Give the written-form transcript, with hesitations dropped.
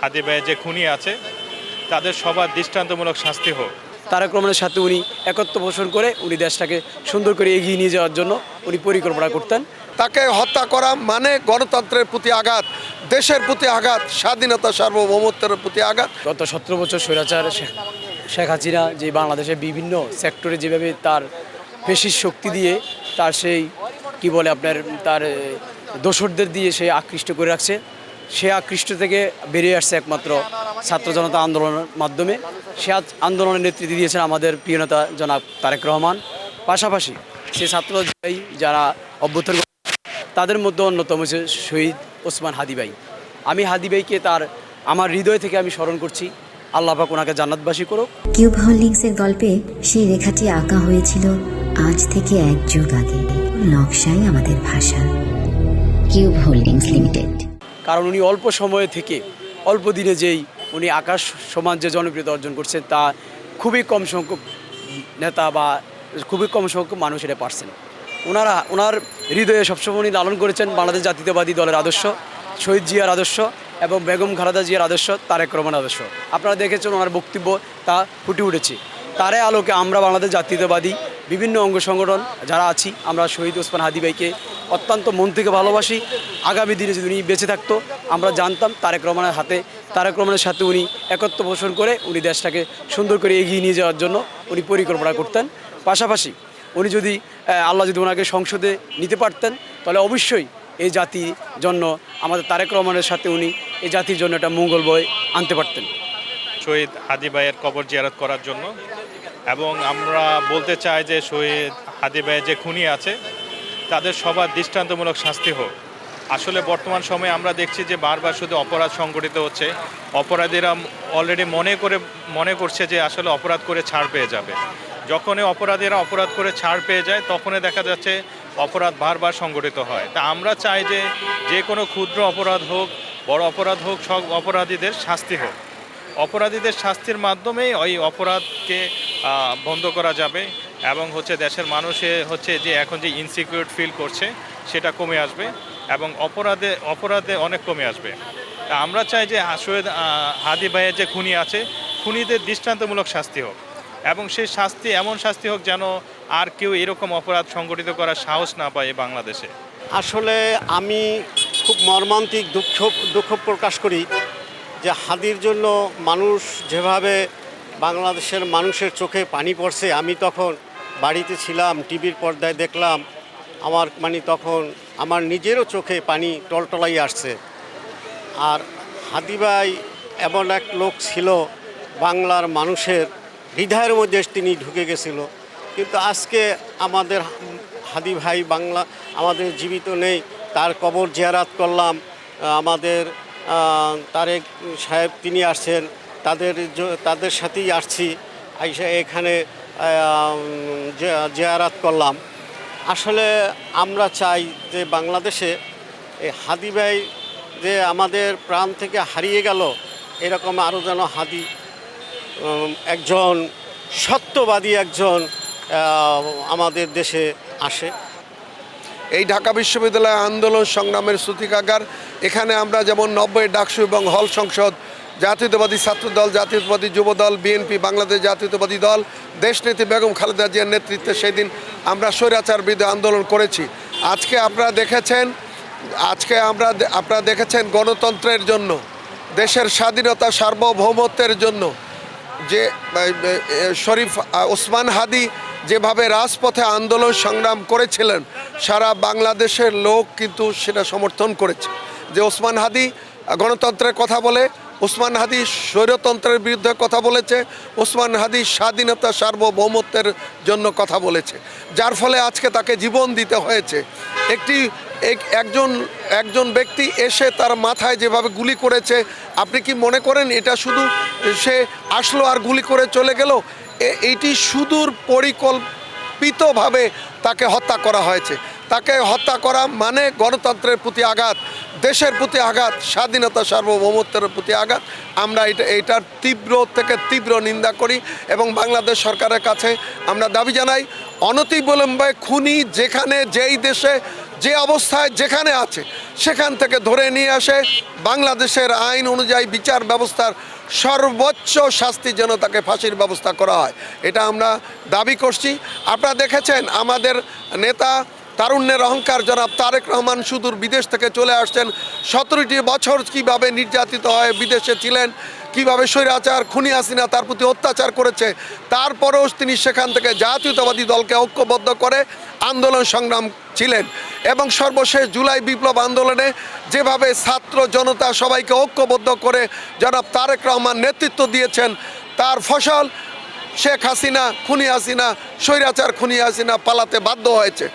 হাদি ভাইয়ের যে খুনি আছে তাদের সবার দৃষ্টান্তমূলক শাস্তি হোক। তারেক রহমানের সাথে উনি একত্র পোষণ করে উনি দেশটাকে সুন্দর করে এগিয়ে নিয়ে যাওয়ার জন্য উনি পরিকল্পনা করতেন। তাকে হত্যা করা মানে গণতন্ত্রের প্রতি আঘাত, দেশের প্রতি আঘাত, স্বাধীনতা সার্বভৌমত্বের প্রতি আঘাত। গত 17 বছর স্বৈরাচার শেখ হাসিনা যে বাংলাদেশের বিভিন্ন সেক্টরে যেভাবে তার পেশির শক্তি দিয়ে তার সেই কি বলে আপনার তার দোসরদের দিয়ে সে আকৃষ্ট করে রাখছে, সে আকৃষ্ট থেকে বেরিয়ে আসছে একমাত্র ছাত্র জনতা আন্দোলনের মাধ্যমে। সে আন্দোলনের নেতৃত্ব দিয়েছেন আমাদের প্রিয় নেতা জনাব তারেক রহমান। পাশাপাশি সে ছাত্র যারা অভ্যুত্থান তাদের মধ্যে অন্যতম হচ্ছে শহীদ ওসমান হাদি ভাই। আমি হাদি ভাইকে আমার হৃদয় থেকে আমি স্মরণ করছি। আল্লাহ পাক ওনাকে জান্নাতবাসী করুক। কিউব হোল্ডিংসের গল্পে সেই রেখাটি আঁকা হয়েছিল আজ থেকে 1 যুগ আগে। নকশাই আমাদের ভাষা। Cube holdings limited. কারণ উনি অল্প সময়ে থেকে অল্প দিনে যেই উনি আকাশ সমান যে জনপ্রিয়তা অর্জন করছেন তা খুবই কম সংখ্যক নেতা বা খুবই কম সংখ্যক মানুষ এটা পারছেন। ওনার হৃদয়ে সবসময় উনি লালন করেছেন বাংলাদেশ জাতীয়তাবাদী দলের আদর্শ, শহীদ জিয়ার আদর্শ এবং বেগম খালেদা জিয়ার আদর্শ, তারেক রহমানের আদর্শ। আপনারা দেখেছেন ওনার বক্তব্য তা ফুটে উঠেছে। তারই আলোকে আমরা বাংলাদেশ জাতীয়তাবাদী বিভিন্ন অঙ্গ সংগঠন যারা আছি আমরা শহীদ ওসমান হাদি ভাইকে অত্যন্ত মন থেকে ভালোবাসি। আগামী দিনে যদি উনি বেঁচে থাকতো আমরা জানতাম তারেক রহমানের সাথে উনি একত্র পোষণ করে উনি দেশটাকে সুন্দর করে এগিয়ে নিয়ে যাওয়ার জন্য উনি পরিকল্পনা করতেন। পাশাপাশি উনি যদি আল্লাহ যদি ওনাকে সংসদে নিতে পারতেন তাহলে অবশ্যই এই জাতির জন্য আমাদের তারেক রহমানের সাথে উনি এই জাতির জন্য একটা মঙ্গল বয়ে আনতে পারতেন। শহীদ হাদি ভাইয়ের কবর জিয়ারত করার জন্য এবং আমরা বলতে চাই যে শহীদ হাদি ভাইয়ের যে খুনি আছে তাদের সবার দৃষ্টান্তমূলক শাস্তি হোক। আসলে বর্তমান সময়ে আমরা দেখছি যে বারবার শুধু অপরাধ সংঘটিত হচ্ছে। অপরাধীরা অলরেডি মনে করছে যে আসলে অপরাধ করে ছাড় পেয়ে যাবে। যখনই অপরাধীরা অপরাধ করে ছাড় পেয়ে যায় তখনই দেখা যাচ্ছে অপরাধ বারবার সংঘটিত হয়। তা আমরা চাই যে কোনো ক্ষুদ্র অপরাধ হোক বড় অপরাধ হোক সব অপরাধীদের শাস্তি হোক। অপরাধীদের শাস্তির মাধ্যমেই ওই অপরাধকে বন্ধ করা যাবে এবং দেশের মানুষে যে এখন যে ইনসিকিউর ফিল করছে সেটা কমে আসবে এবং অপরাধে অনেক কমে আসবে। তা আমরা চাই যে শহীদ হাদি ভাইয়ের যে খুনি আছে খুনিদের দৃষ্টান্তমূলক শাস্তি হোক এবং সেই শাস্তি এমন শাস্তি হোক যেন আর কেউ এরকম অপরাধ সংগঠিত করার সাহস না পায় বাংলাদেশে। আসলে আমি খুব মর্মান্তিক দুঃখ প্রকাশ করি যে হাদির জন্য মানুষ যেভাবে বাংলাদেশের মানুষের চোখে পানি পড়ছে। আমি তখন বাড়িতে ছিলাম, টিভির পর্দায় দেখলাম, তখন আমার নিজেরও চোখে পানি টলটলাই আসছে। আর হাদি ভাই এমন এক লোক ছিল বাংলার মানুষের হৃদয়ের মধ্যে তিনি ঢুকে গেছিল। কিন্তু আজকে আমাদের হাদি ভাই আমাদের জীবিত নেই। তার কবর জিয়ারত করলাম। আমাদের তারেক সাহেব তিনি আসছেন, তাদের সাথেই আসছি, এখানে জিয়ারত করলাম। আসলে আমরা চাই যে বাংলাদেশে এই হাদি ভাই যে আমাদের প্রাণ থেকে হারিয়ে গেল এরকম আরও যেন হাদি একজন সত্যবাদী আমাদের দেশে আসে। এই ঢাকা বিশ্ববিদ্যালয় আন্দোলন সংগ্রামের সূতিকাগার, এখানে আমরা যেমন 90 ডাকসু এবং হল সংসদ, জাতীয়তাবাদী ছাত্রদল, জাতীয়তাবাদী যুবদল, বিএনপি, বাংলাদেশ জাতীয়তাবাদী দল, দেশনেত্রী বেগম খালেদা জিয়ার নেতৃত্বে সেদিন আমরা স্বৈরাচার বিরুদ্ধে আন্দোলন করেছি। আজকে আপনারা দেখেছেন গণতন্ত্রের জন্য, দেশের স্বাধীনতা সার্বভৌমত্বের জন্য যে শরীফ ওসমান হাদি যেভাবে রাজপথে আন্দোলন সংগ্রাম করেছিলেন সারা বাংলাদেশের লোক কিন্তু সেটা সমর্থন করেছে। যে ওসমান হাদি গণতন্ত্রের কথা বলে, ওসমান হাদি স্বৈরতন্ত্রের বিরুদ্ধে কথা বলেছে, ওসমান হাদি স্বাধীনতা সার্বভৌমত্বের জন্য কথা বলেছে, যার ফলে আজকে তাকে জীবন দিতে হয়েছে। একজন ব্যক্তি এসে তার মাথায় যেভাবে গুলি করেছে, আপনি কি মনে করেন এটা শুধু সে আসলো আর গুলি করে চলে গেল? এইটি সুদূর পরিকল্পিতভাবে তাকে হত্যা করা হয়েছে। তাকে হত্যা করা মানে গণতন্ত্রের প্রতি আঘাত, দেশের প্রতি আঘাত, স্বাধীনতা সার্বভৌমত্বের প্রতি আঘাত। আমরা এটার তীব্র থেকে তীব্র নিন্দা করি এবং বাংলাদেশ সরকারের কাছে আমরা দাবি জানাই অনতিবিলম্বে খুনি যেখানে যেই দেশে যে অবস্থায় যেখানে আছে সেখান থেকে ধরে নিয়ে আসে বাংলাদেশের আইন অনুযায়ী বিচার ব্যবস্থার সর্বোচ্চ শাস্তি যেন তাকে ফাঁসির ব্যবস্থা করা হয়, এটা আমরা দাবি করছি। আপনারা দেখেছেন আমাদের নেতা তারুণ্যের অহংকার জনাব তারেক রহমান সুদূর বিদেশ থেকে চলে আসছেন, 17টি বছর কিভাবে নির্যাতিত হয়ে বিদেশে ছিলেন, কিভাবে স্বৈরাচার খুনি হাসিনা তার প্রতি অত্যাচার করেছে, তারপরেও তিনি সেখান থেকে জাতীয়তাবাদী দলকে ঐক্যবদ্ধ করে আন্দোলন সংগ্রাম ছিলেন। এবং সর্বশেষ জুলাই বিপ্লব আন্দোলনে যেভাবে ছাত্র জনতা সবাইকে ঐক্যবদ্ধ করে জনাব তারেক রহমান নেতৃত্ব দিয়েছেন, তার ফসল শেখ হাসিনা খুনি হাসিনা স্বৈরাচার খুনি হাসিনা পালাতে বাধ্য হয়েছে।